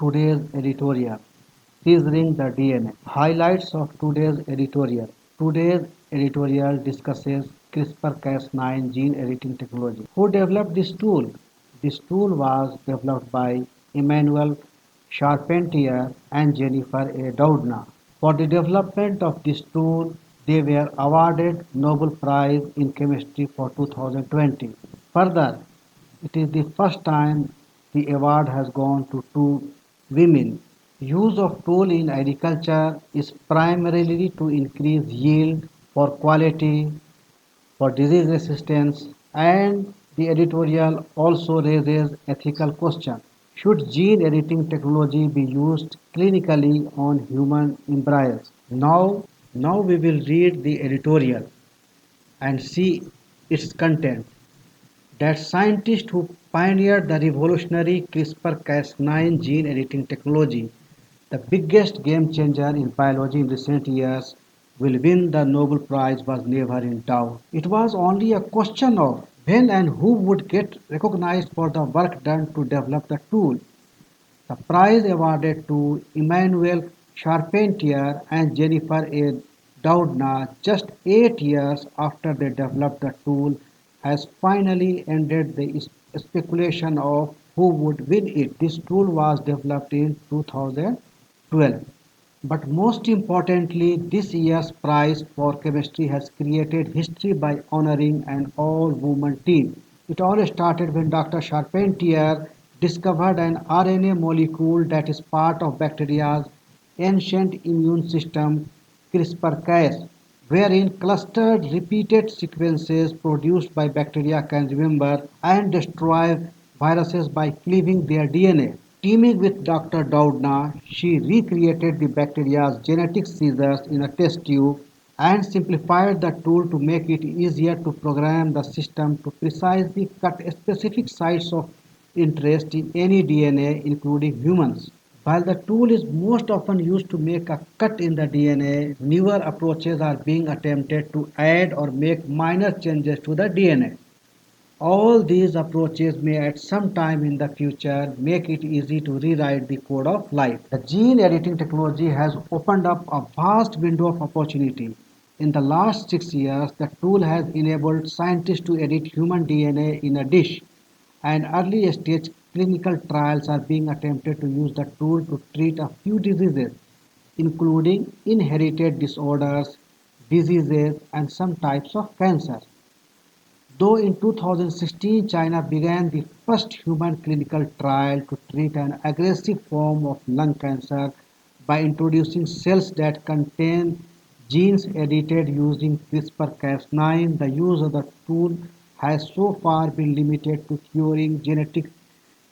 Today's editorial, Scissoring the DNA. Highlights of today's editorial. Today's editorial discusses CRISPR-Cas9 gene editing technology. Who developed this tool? This tool was developed by Emmanuel Charpentier and Jennifer A. Doudna. For the development of this tool, they were awarded Nobel Prize in Chemistry for 2020. Further, it is the first time the award has gone to two women. Use of tool in agriculture is primarily to increase yield, for quality, for disease resistance, and the editorial also raises ethical questions. Should gene editing technology be used clinically on human embryos? Now we will read the editorial and see its content. That scientist who pioneered the revolutionary CRISPR-Cas9 gene editing technology, the biggest game changer in biology in recent years, will win the Nobel Prize was never in doubt. It was only a question of when and who would get recognized for the work done to develop the tool. The prize awarded to Emmanuel Charpentier and Jennifer A. Doudna just 8 years after they developed the tool has finally ended the speculation of who would win it. This tool was developed in 2012. But most importantly, this year's prize for chemistry has created history by honoring an all-woman team. It all started when Dr. Charpentier discovered an RNA molecule that is part of bacteria's ancient immune system, CRISPR-Cas, wherein clustered repeated sequences produced by bacteria can remember and destroy viruses by cleaving their DNA. Teaming with Dr. Doudna, she recreated the bacteria's genetic scissors in a test tube and simplified the tool to make it easier to program the system to precisely cut specific sites of interest in any DNA, including humans. While the tool is most often used to make a cut in the DNA, newer approaches are being attempted to add or make minor changes to the DNA. All these approaches may at some time in the future make it easy to rewrite the code of life. The gene editing technology has opened up a vast window of opportunity. In the last 6 years, the tool has enabled scientists to edit human DNA in a dish, and early stage clinical trials are being attempted to use the tool to treat a few diseases, including inherited disorders, diseases, and some types of cancer. Though in 2016 China began the first human clinical trial to treat an aggressive form of lung cancer by introducing cells that contain genes edited using CRISPR-Cas9, the use of the tool has so far been limited to curing genetic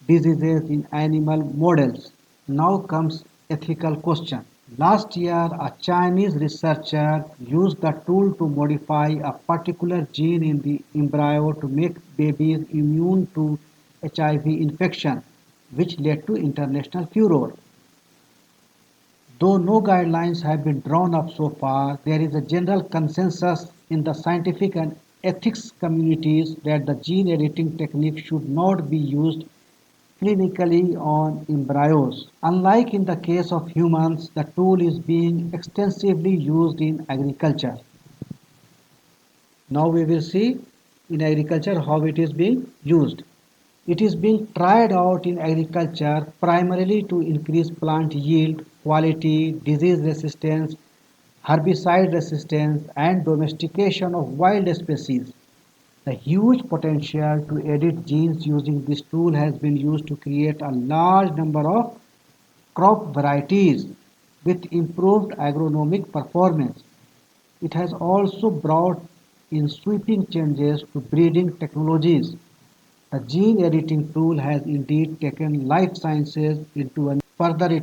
diseases in animal models. Now comes ethical question. Last year, a Chinese researcher used the tool to modify a particular gene in the embryo to make babies immune to HIV infection, which led to international furor. Though no guidelines have been drawn up so far, there is a general consensus in the scientific and ethics communities that the gene editing technique should not be used clinically on embryos. Unlike in the case of humans, the tool is being extensively used in agriculture. Now we will see in agriculture how it is being used. It is being tried out in agriculture primarily to increase plant yield, quality, disease resistance, herbicide resistance, and domestication of wild species. The huge potential to edit genes using this tool has been used to create a large number of crop varieties with improved agronomic performance. It has also brought in sweeping changes to breeding technologies. The gene editing tool has indeed taken life sciences into a further